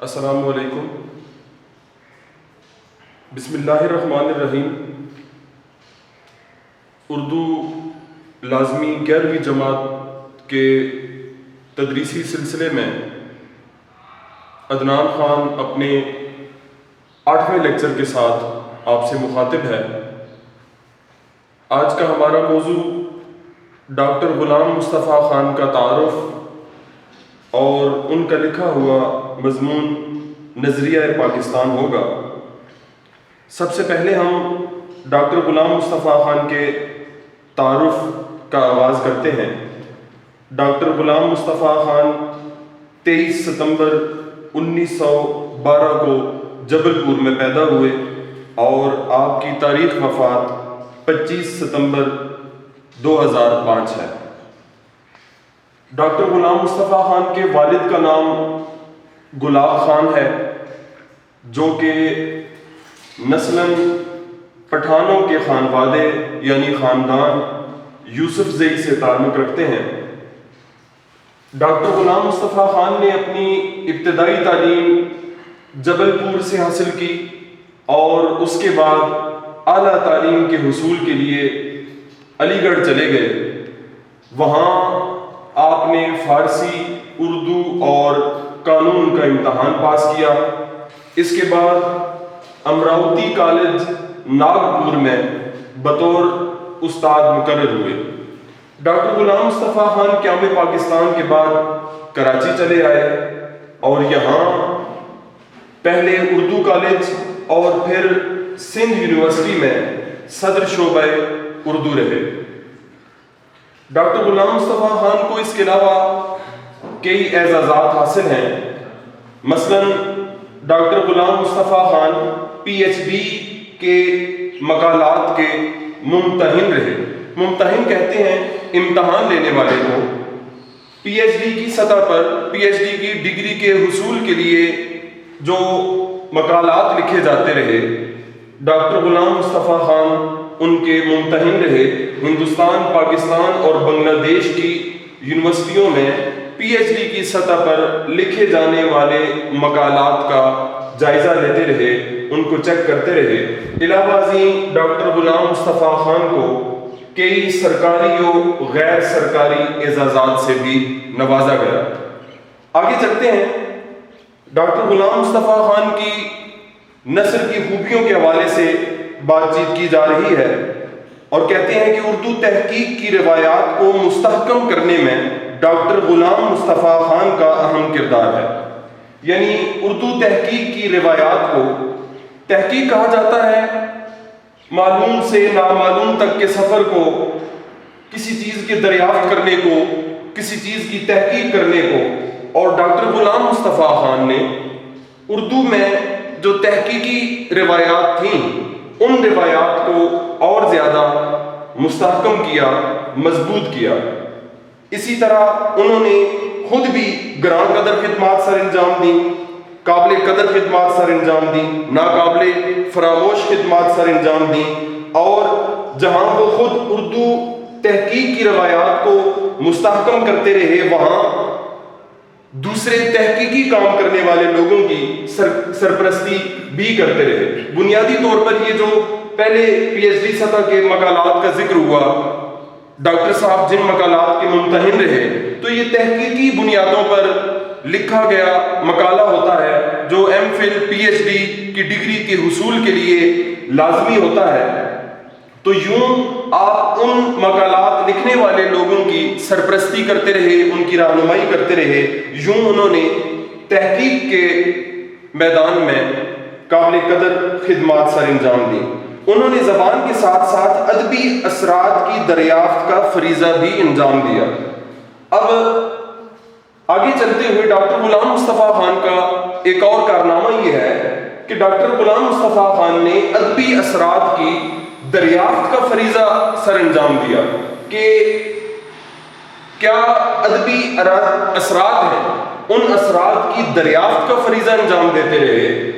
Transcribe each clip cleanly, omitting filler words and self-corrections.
السلام علیکم۔ بسم اللہ الرحمن الرحیم۔ اردو لازمی 11ویں جماعت کے تدریسی سلسلے میں عدنان خان اپنے 8ویں لیکچر کے ساتھ آپ سے مخاطب ہے۔ آج کا ہمارا موضوع ڈاکٹر غلام مصطفیٰ خان کا تعارف اور ان کا لکھا ہوا مضمون نظریہ پاکستان ہوگا۔ سب سے پہلے ہم ڈاکٹر غلام مصطفیٰ خان کے تعارف کا آغاز کرتے ہیں۔ ڈاکٹر غلام مصطفیٰ خان 23 ستمبر 1912 کو جبل پور میں پیدا ہوئے اور آپ کی تاریخ وفات 25 ستمبر 2005 ہے۔ ڈاکٹر غلام مصطفیٰ خان کے والد کا نام گلاب خان ہے، جو کہ نسلاً پٹھانوں کے خانوادے یعنی خاندان یوسف زئی سے تعلق رکھتے ہیں۔ ڈاکٹر غلام مصطفیٰ خان نے اپنی ابتدائی تعلیم جبل پور سے حاصل کی اور اس کے بعد اعلیٰ تعلیم کے حصول کے لیے علی گڑھ چلے گئے۔ وہاں آپ نے فارسی، اردو اور قانون کا امتحان پاس کیا۔ اس کے بعد امراوتی کالج ناگپور میں بطور استاد مقرر ہوئے۔ ڈاکٹر غلام مصطفیٰ خان قیام پاکستان کے بعد کراچی چلے آئے اور یہاں پہلے اردو کالج اور پھر سندھ یونیورسٹی میں صدر شعبہ اردو رہے۔ ڈاکٹر غلام مصطفیٰ خان کو اس کے علاوہ کئی اعزازات حاصل ہیں۔ مثلاً ڈاکٹر غلام مصطفیٰ خان PhD کے مقالات کے ممتحن رہے۔ ممتحن کہتے ہیں امتحان لینے والے کو۔ PhD کی سطح پر PhD کی ڈگری کے حصول کے لیے جو مقالات لکھے جاتے رہے، ڈاکٹر غلام مصطفیٰ خان ان کے ممتحن رہے۔ ہندوستان، پاکستان اور بنگلہ دیش کی یونیورسٹیوں میں PhD کی سطح پر لکھے جانے والے مقالات کا جائزہ لیتے رہے، ان کو چیک کرتے رہے۔ علاوہ ازیں ڈاکٹر غلام مصطفیٰ خان کو کئی سرکاری و غیر سرکاری اعزازات سے بھی نوازا گیا۔ آگے چلتے ہیں۔ ڈاکٹر غلام مصطفیٰ خان کی نثر کی خوبیوں کے حوالے سے بات چیت کی جا رہی ہے اور کہتے ہیں کہ اردو تحقیق کی روایات کو مستحکم کرنے میں ڈاکٹر غلام مصطفیٰ خان کا اہم کردار ہے۔ یعنی اردو تحقیق کی روایات کو، تحقیق کہا جاتا ہے معلوم سے نامعلوم تک کے سفر کو، کسی چیز کے دریافت کرنے کو، کسی چیز کی تحقیق کرنے کو، اور ڈاکٹر غلام مصطفیٰ خان نے اردو میں جو تحقیقی روایات تھیں ان روایات کو اور زیادہ مستحکم کیا، مضبوط کیا۔ اسی طرح انہوں نے خود بھی گران قدر خدمات سر انجام دیں، قابل قدر خدمات سر انجام دیں، ناقابل فراموش خدمات سر انجام دیں، اور جہاں وہ خود اردو تحقیق کی روایات کو مستحکم کرتے رہے، وہاں دوسرے تحقیقی کام کرنے والے لوگوں کی سرپرستی بھی کرتے رہے۔ بنیادی طور پر یہ جو پہلے PhD سطح کے مقالات کا ذکر ہوا، ڈاکٹر صاحب جن مقالات کے ممتحن رہے، تو یہ تحقیقی بنیادوں پر لکھا گیا مقالہ ہوتا ہے جو MPhil PhD کی ڈگری کے حصول کے لیے لازمی ہوتا ہے۔ تو یوں آپ ان مقالات لکھنے والے لوگوں کی سرپرستی کرتے رہے، ان کی رہنمائی کرتے رہے، یوں انہوں نے تحقیق کے میدان میں قابل قدر خدمات سر انجام دی۔ انہوں نے زبان کے ساتھ ساتھ ادبی اثرات کی دریافت کا فریضہ بھی انجام دیا۔ اب آگے چلتے ہوئے ڈاکٹر غلام مصطفیٰ خان کا ایک اور کارنامہ یہ ہے کہ ڈاکٹر غلام مصطفیٰ خان نے ادبی اثرات کی دریافت کا فریضہ سر انجام دیا کہ کیا ادبی اثرات ہیں، ان اثرات کی دریافت کا فریضہ انجام دیتے رہے۔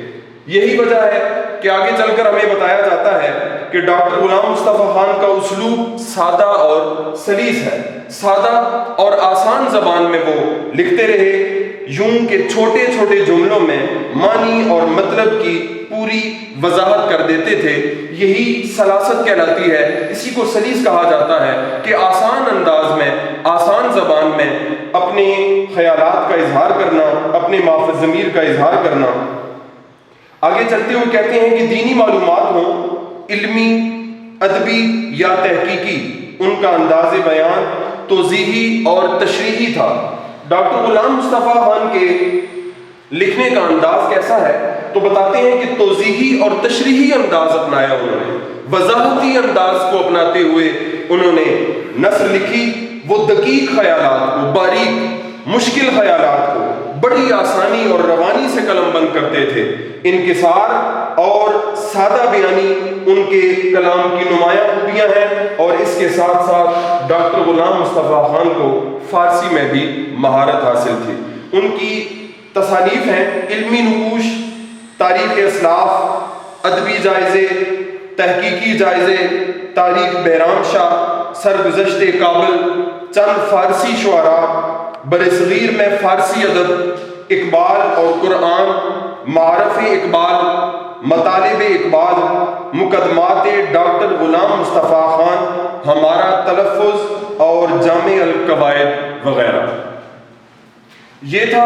یہی وجہ ہے کہ آگے چل کر ہمیں بتایا جاتا ہے کہ ڈاکٹر غلام مصطفیٰ خان کا اسلوب سادہ اور سلیس ہے۔ سادہ اور آسان زبان میں وہ لکھتے رہے، یوں کہ چھوٹے چھوٹے جملوں میں معنی اور مطلب کی پوری وضاحت کر دیتے تھے، یہی سلاست کہلاتی ہے۔ اسی کو سلیس کہا جاتا ہے کہ آسان انداز میں، آسان زبان میں اپنے خیالات کا اظہار کرنا، اپنے مافذ ضمیر کا اظہار کرنا۔ آگے چلتے ہوئے کہتے ہیں کہ دینی معلومات ہوں، علمی، ادبی یا تحقیقی، ان کا انداز بیان توضیحی اور تشریحی تھا۔ ڈاکٹر غلام مصطفیٰ خان کے لکھنے کا انداز کیسا ہے تو بتاتے ہیں کہ توضیحی اور تشریحی انداز اپنایا انہوں نے، وضاحتی انداز کو اپناتے ہوئے انہوں نے نثر لکھی۔ وہ دقیق خیالات کو، باریک مشکل خیالات کو بڑی آسانی اور روانی سے قلم بند کرتے تھے۔ انکسار اور سادہ بیانی ان کے کلام کی نمایاں خوبیاں ہیں، اور اس کے ساتھ ساتھ ڈاکٹر غلام مصطفیٰ خان کو فارسی میں بھی مہارت حاصل تھی۔ ان کی تصانیف ہیں علمی نقوش، تاریخ اسلاف، ادبی جائزے، تحقیقی جائزے، تاریخ بہرام شاہ، سرگزشت کابل، چند فارسی شعراء، برصغیر میں فارسی ادب، اقبال اور قرآن، معارف اقبال، مطالب اقبال، مقدمات ڈاکٹر غلام مصطفیٰ خان، ہمارا تلفظ اور جامع القواعد وغیرہ۔ یہ تھا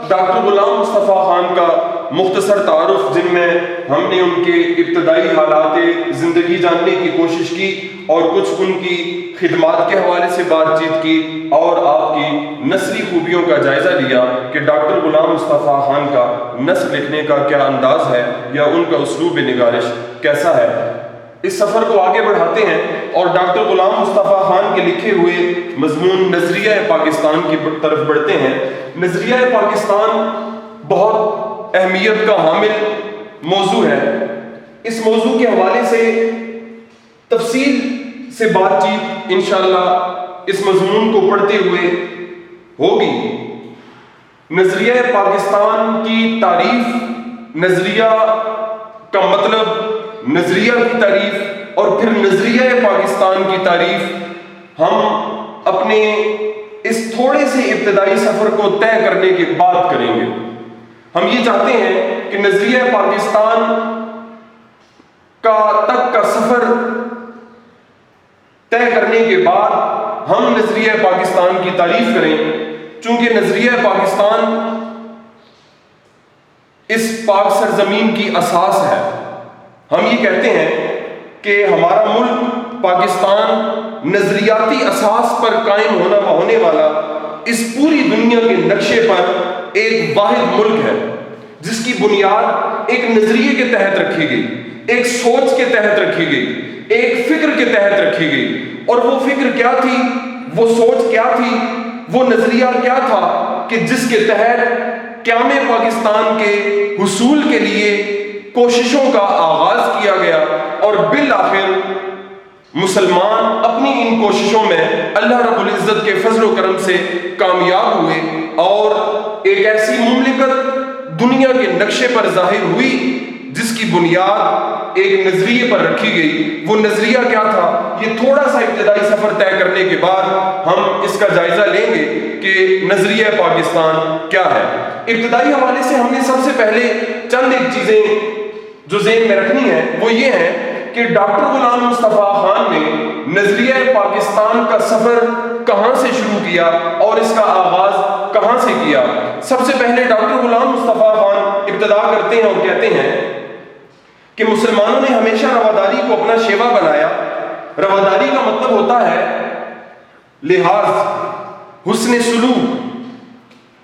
ڈاکٹر غلام مصطفیٰ خان کا مختصر تعارف، جن میں ہم نے ان کے ابتدائی حالات زندگی جاننے کی کوشش کی اور کچھ ان کی خدمات کے حوالے سے بات چیت کی، اور آپ کی نثری خوبیوں کا جائزہ لیا کہ ڈاکٹر غلام مصطفیٰ خان کا نثر لکھنے کا کیا انداز ہے یا ان کا اسلوب نگارش کیسا ہے۔ اس سفر کو آگے بڑھاتے ہیں اور ڈاکٹر غلام مصطفیٰ خان کے لکھے ہوئے مضمون نظریہ پاکستان کی طرف بڑھتے ہیں۔ نظریہ پاکستان بہت اہمیت کا حامل موضوع ہے۔ اس موضوع کے حوالے سے تفصیل سے بات چیت انشاءاللہ اس مضمون کو پڑھتے ہوئے ہوگی۔ نظریہ پاکستان کی تعریف، نظریہ کا مطلب، نظریہ کی تعریف اور پھر نظریہ پاکستان کی تعریف ہم اپنے اس تھوڑے سے ابتدائی سفر کو طے کرنے کے بعد کریں گے۔ ہم یہ چاہتے ہیں کہ نظریہ پاکستان کا تک کا سفر طے کرنے کے بعد ہم نظریہ پاکستان کی تعریف کریں، چونکہ نظریہ پاکستان اس پاک سرزمین کی اساس ہے۔ ہم یہ کہتے ہیں کہ ہمارا ملک پاکستان نظریاتی اساس پر قائم ہونے والا اس پوری دنیا کے نقشے پر ایک واحد ملک ہے، جس کی بنیاد ایک نظریے کے تحت رکھی گئی، ایک سوچ کے تحت رکھی گئی، ایک فکر کے تحت رکھی گئی۔ اور وہ فکر کیا تھی، وہ سوچ کیا تھی، وہ نظریہ کیا تھا کہ جس کے تحت قیام پاکستان کے حصول کے لیے کوششوں کا آغاز کیا گیا، اور بالآخر مسلمان اپنی ان کوششوں میں اللہ رب العزت کے فضل و کرم سے کامیاب ہوئے اور ایک ایسی مملکت دنیا کے نقشے پر ظاہر ہوئی جس کی بنیاد ایک نظریے پر رکھی گئی۔ وہ نظریہ کیا تھا، یہ تھوڑا سا ابتدائی سفر طے کرنے کے بعد ہم اس کا جائزہ لیں گے کہ نظریہ پاکستان کیا ہے۔ ابتدائی حوالے سے ہم نے سب سے پہلے چند ایک چیزیں جو ذہن میں رکھنی ہے، وہ یہ ہے کہ ڈاکٹر غلام مصطفیٰ خان نے نظریہ پاکستان کا سفر کہاں سے شروع کیا اور اس کا آغاز کہاں سے کیا۔ سب سے پہلے ڈاکٹر غلام مصطفیٰ خان ابتدا کرتے ہیں اور کہتے ہیں کہ مسلمانوں نے ہمیشہ رواداری کو اپنا شیوا بنایا۔ رواداری کا مطلب ہوتا ہے لحاظ، حسن سلوک۔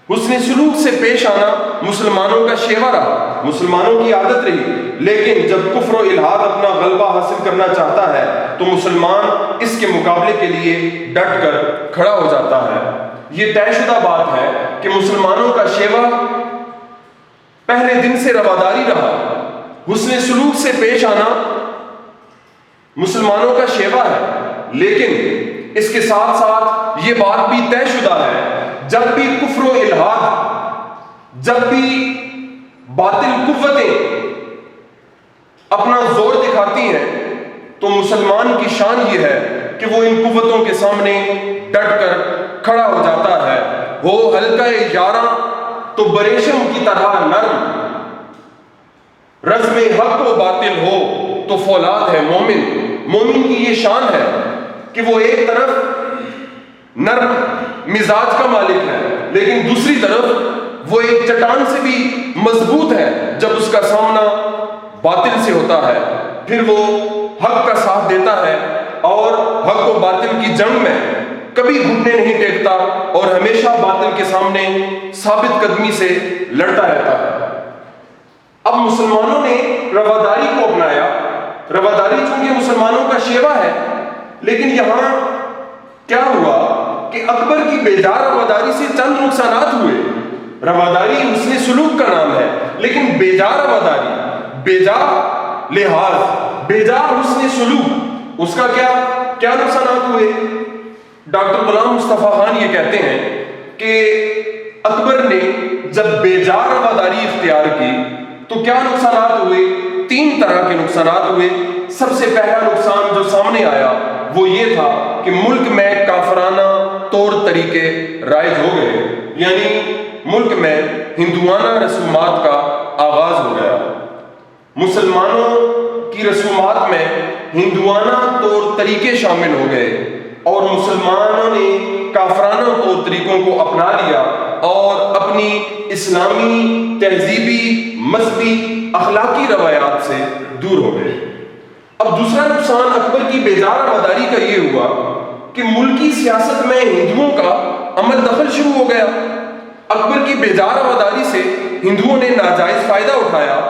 حسن سلوک سے پیش آنا مسلمانوں کا شیوا رہا، مسلمانوں کی عادت رہی، لیکن جب کفر و الحاد اپنا غلبہ حاصل کرنا چاہتا ہے تو مسلمان اس کے مقابلے کے لیے ڈٹ کر کھڑا ہو جاتا ہے۔ یہ طے شدہ بات ہے کہ مسلمانوں کا شیوا پہلے دن سے رواداری رہا، حسن سلوک سے پیش آنا مسلمانوں کا شیوا ہے، لیکن اس کے ساتھ ساتھ یہ بات بھی طے شدہ ہے جب بھی کفر و الحاد، جب بھی باطل قوتیں اپنا زور دکھاتی ہیں تو مسلمان کی شان یہ ہے کہ وہ ان قوتوں کے سامنے ڈٹ کر کھڑا ہو جاتا ہے۔ ہو حلقہ یاراں تو بریشم کی طرح نرم، رزم حق و باطل ہو تو فولاد ہے مومن۔ مومن کی یہ شان ہے کہ وہ ایک طرف نرم مزاج کا مالک ہے، لیکن دوسری طرف وہ ایک چٹان سے بھی مضبوط ہے۔ جب اس کا سامنا باطل سے ہوتا ہے پھر وہ حق کا ساتھ دیتا ہے اور حق و باطل کی جنگ میں کبھی گھٹنے نہیں ٹیکتا اور ہمیشہ باطل کے سامنے ثابت قدمی سے لڑتا رہتا ہے۔ اب مسلمانوں نے رواداری کو اپنایا۔ رواداری چونکہ مسلمانوں کا شیوا ہے، لیکن یہاں کیا ہوا کہ اکبر کی بیجا رواداری سے چند نقصانات ہوئے۔ رواداری حسن سلوک کا نام ہے، لیکن بیجا رواداری، بیجا لحاظ، بیجا حسن سلوک، اس کا کیا نقصانات ہوئے؟ ڈاکٹر غلام مصطفیٰ خان یہ کہتے ہیں کہ اکبر نے جب بیجا رواداری اختیار کی تو کیا نقصانات ہوئے؟ 3 طرح کے نقصانات ہوئے۔ سب سے پہلا نقصان جو سامنے آیا وہ یہ تھا کہ ملک میں کافرانہ طور طریقے رائج ہو گئے، یعنی ملک میں ہندوانہ رسومات کا آغاز ہو گیا۔ مسلمانوں کی رسومات میں ہندوانہ طور طریقے شامل ہو گئے اور مسلمانوں نے کافرانہ طور طریقوں کو اپنا لیا اور اپنی اسلامی تہذیبی مذہبی اخلاقی روایات سے دور ہو گئے۔ اب دوسرا نقصان اکبر کی بیجا رواداری کا یہ ہوا کہ ملکی سیاست میں ہندوؤں کا عمل دخل شروع ہو گیا۔ اکبر کی بیجا رواداری سے ہندوؤں نے ناجائز فائدہ اٹھایا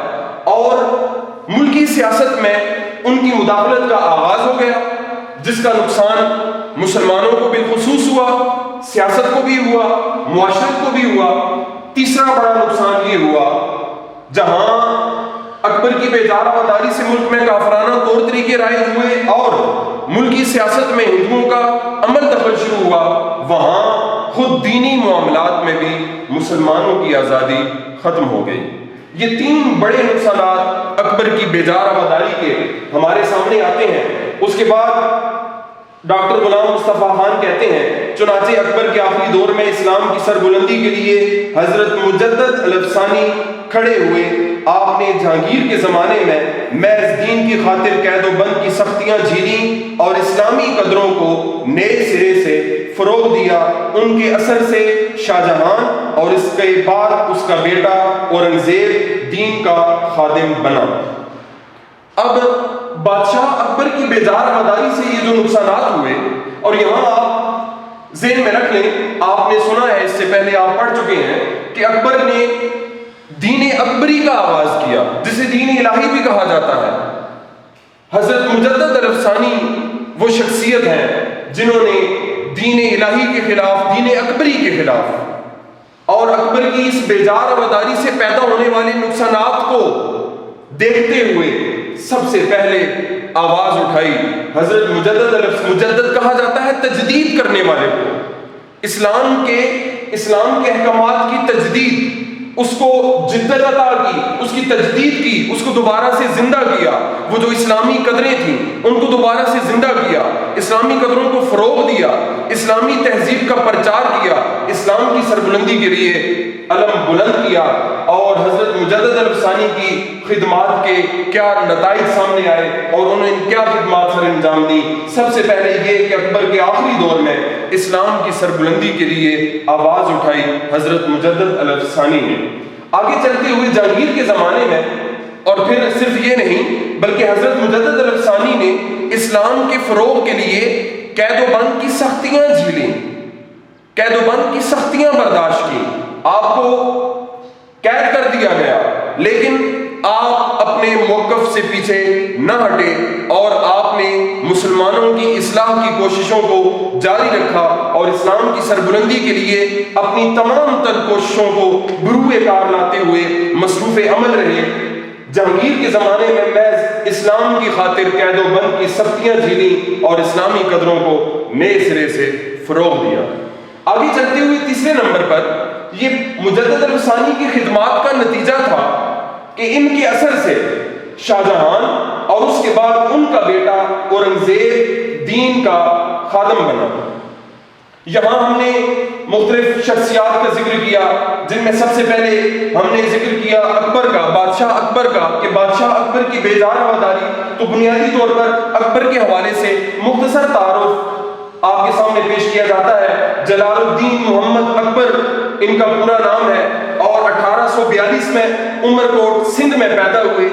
اور ملکی سیاست میں ان کی مداخلت کا آغاز ہو گیا، جس کا نقصان مسلمانوں کو بالخصوص ہوا، سیاست کو بھی ہوا، معاشرت کو بھی ہوا۔ تیسرا بڑا نقصان یہ ہوا، جہاں اکبر کی بیجا رواداری سے ملک میں کافرانہ طور طریقے رائج ہوئے اور ملکی سیاست میں ہندوؤں کا عمل دخل شروع ہوا، وہاں خود دینی معاملات میں بھی مسلمانوں کی آزادی ختم ہو گئی۔ یہ 3 بڑے نقصانات اکبر کی بیجا رواداری کے ہمارے سامنے آتے ہیں۔ اس کے بعد ڈاکٹر غلام مصطفیٰ خان کہتے ہیں چنانچہ اکبر کے آخری دور میں اسلام کی سربلندی کے لیے حضرت مجدد الافسانی کھڑے ہوئے۔ آپ نے جہانگیر کے زمانے میں محض دین کی خاطر قید و بند کی سختیاں جھیلیں اور اسلامی قدروں کو نئے سرے سے فروغ دیا۔ ان کے اثر سے شاہ جہاں اور اس کے بعد اس کا بیٹا اورنگزیب دین کا خادم بنا۔ اب بادشاہ اکبر کی بیجا رواداری سے یہ جو نقصانات ہوئے، اور یہاں آپ ذہن میں رکھ لیں، آپ نے سنا ہے، اس سے پہلے آپ پڑھ چکے ہیں کہ اکبر نے دین اکبری کا آغاز کیا، جسے دین الہی بھی کہا جاتا ہے۔ حضرت مجدد الافسانی وہ شخصیت ہیں جنہوں نے دین الہی کے خلاف، دین اکبری کے خلاف اور اکبر کی اس بیجا رواداری سے پیدا ہونے والے نقصانات کو دیکھتے ہوئے سب سے پہلے آواز اٹھائی۔ حضرت مجدد کہا جاتا ہے تجدید کرنے والے کو، اسلام کے احکامات کی تجدید، اس کو جدت عطا کی، اس کی تجدید کی، اس کو دوبارہ سے زندہ کیا۔ وہ جو اسلامی قدریں تھیں ان کو دوبارہ سے زندہ کیا، اسلامی قدروں کو فروغ دیا، اسلامی تہذیب کا پرچار کیا، اسلام کی سربلندی کے لیے علم بلند کیا۔ اور حضرت مجدد الافسانی کی خدمات کے کیا نتائج سامنے آئے اور انہوں نے کیا خدمات سر انجام دی؟ سب سے پہلے یہ کہ اکبر کے آخری دور میں اسلام کی سربلندی کے لیے آواز اٹھائی حضرت مجدد الافسانی نے۔ آگے چلتے ہوئے جہانگیر کے زمانے میں، اور پھر صرف یہ نہیں بلکہ حضرت مجدد الافسانی نے اسلام کے فروغ کے لیے قید و بند کی سختیاں جھیلیں، قید و بند کی سختیاں برداشت کی۔ آپ کو قید کر دیا گیا، لیکن آپ اپنے موقف سے پیچھے نہ ہٹے اور آپ نے مسلمانوں کی اصلاح کی کوششوں کو جاری رکھا اور اسلام کی سربلندی کے لیے اپنی تمام تر کوششوں کو بروئے کار لاتے ہوئے مصروف عمل رہے۔ جہانگیر کے زمانے میں محض اسلام کی خاطر قید و بند کی سختیاں جھیلیں اور اسلامی قدروں کو نئے سرے سے فروغ دیا۔ آگے چلتے ہوئے تیسرے نمبر پر یہ مجدد الافسانی کی خدمات کا نتیجہ تھا کہ ان کے اثر سے شاہ جہاں اور اس کے بعد ان کا بیٹا اورنگزیب دین کا خادم بنا۔ یہاں ہم نے مختلف شخصیات کا ذکر کیا، جن میں سب سے پہلے ہم نے ذکر کیا اکبر کا، بادشاہ اکبر کا، کہ بادشاہ اکبر کی بیدار رواداری۔ تو بنیادی طور پر اکبر کے حوالے سے مختصر تعارف آپ کے سامنے پیش کیا جاتا ہے۔ جلال الدین محمد اکبر ان کا پورا نام ہے، اور 1842 میں عمرکوٹ سندھ میں پیدا ہوئے۔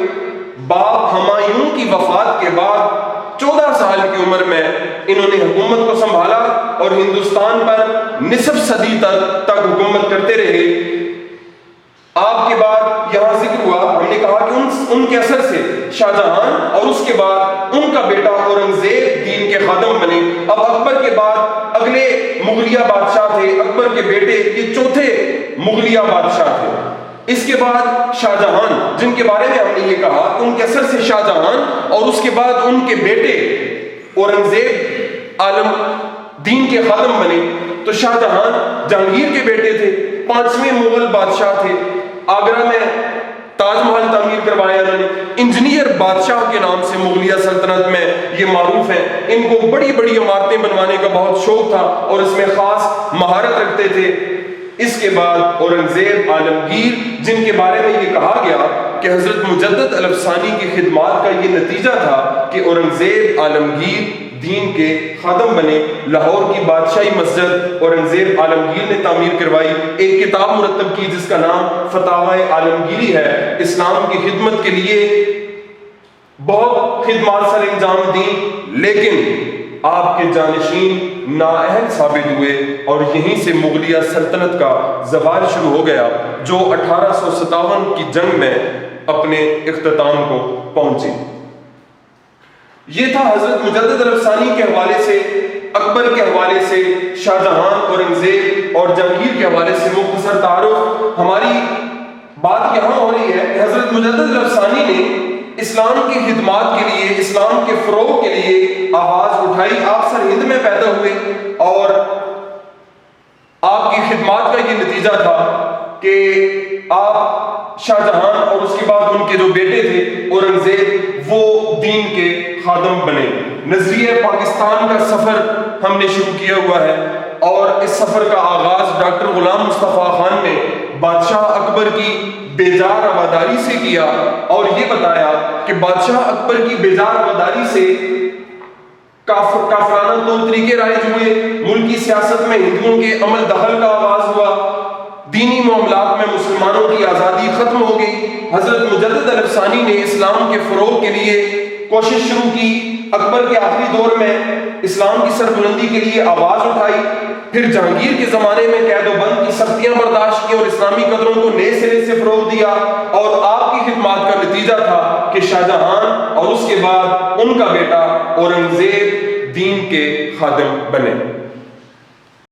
باپ ہمایوں کی وفات کے بعد 14 سال کی عمر میں انہوں نے حکومت کو سنبھالا اور ہندوستان پر نصف صدی تک حکومت کرتے رہے۔ آپ کے بعد یہاں ذکر ہوا، ہم نے کہا کہ ان کے اثر سے شاہ جہاں اور اس کے بعد ان کا بیٹا اورنگزیب دین کے خادم بنے۔ اب اکبر کے بعد اگلے مغلیہ بادشاہ تھے اکبر کے بیٹے، یہ چوتھے مغلیہ بادشاہ تھے۔ اس کے بعد شاہ جہاں، جن کے بارے میں ہم نے یہ کہا ان کے اثر سے شاہ جہاں اور اس کے بعد ان کے بیٹے اورنگزیب عالم دین کے خادم بنے۔ تو شاہ جہاں جہانگیر کے بیٹے تھے، 5ویں مغل بادشاہ تھے۔ آگرہ میں تاج محل تعمیر کروایا انہوں نے۔ انجینئر بادشاہ کے نام سے مغلیہ سلطنت میں یہ معروف ہیں۔ ان کو بڑی بڑی عمارتیں بنوانے کا بہت شوق تھا اور اس میں خاص مہارت رکھتے تھے۔ اس کے بعد اورنگزیب عالمگیر، جن کے بارے میں یہ کہا گیا کہ حضرت مجدد الافسانی کی خدمات کا یہ نتیجہ تھا کہ اورنگزیب عالمگیر دین کے خادم بنے۔ لاہور کی بادشاہی مسجد اورنگزیب عالمگیر نے تعمیر کروائی۔ ایک کتاب مرتب کی جس کا نام فتاوی عالمگیری ہے۔ اسلام کی خدمت کے لیے بہت خدمات سر انجام دی، لیکن آپ کے جانشین نااہل ثابت ہوئے اور یہیں سے مغلیہ سلطنت کا زوال شروع ہو گیا، جو 1857 کی جنگ میں اپنے اختتام کو پہنچی۔ یہ تھا حضرت مجدد الافسانی کے حوالے سے، اکبر کے حوالے سے، شاہ جہاں، اورنگزیب اور جہانگیر کے حوالے سے مختصر تعارف۔ ہماری بات یہاں ہو رہی ہے کہ حضرت مجدد الافسانی نے اسلام کی خدمات کے لیے، اسلام کے فروغ کے لیے آواز اٹھائی۔ آپ سر ہند میں پیدا ہوئے اور آپ کی خدمات کا یہ نتیجہ تھا کہ آپ شاہ جہاں اور اس کے بعد ان کے جو بیٹے تھے اورنگزیب، وہ دین کے خادم بنے۔ نظریہ پاکستان کا سفر ہم نے شروع کیا ہوا ہے، اور اس سفر کا آغاز ڈاکٹر غلام مصطفیٰ خان نے بادشاہ اکبر کی بیزار رواداری سے کیا، اور یہ بتایا کہ بادشاہ اکبر کی بیزار رواداری سے کافرانہ طور طریقے رائج ہوئے، ملکی سیاست میں ہندوؤں کے عمل دخل کا آغاز ہوا، دینی معاملات میں مسلمانوں کی آزادی ختم ہو گئی۔ حضرت مجدد الافسانی نے اسلام کے فروغ کے لیے کوشش شروع کی۔ اکبر کے آخری دور میں اسلام کی سربلندی کے لیے آواز اٹھائی، پھر جہانگیر کے زمانے میں قید و بند کی سختیاں برداشت کی اور اسلامی قدروں کو نئے سرے سے فروغ دیا، اور آپ کی خدمات کا نتیجہ تھا کہ شاہ جہاں اور اس کے بعد ان کا بیٹا اورنگزیب دین کے خادم بنے۔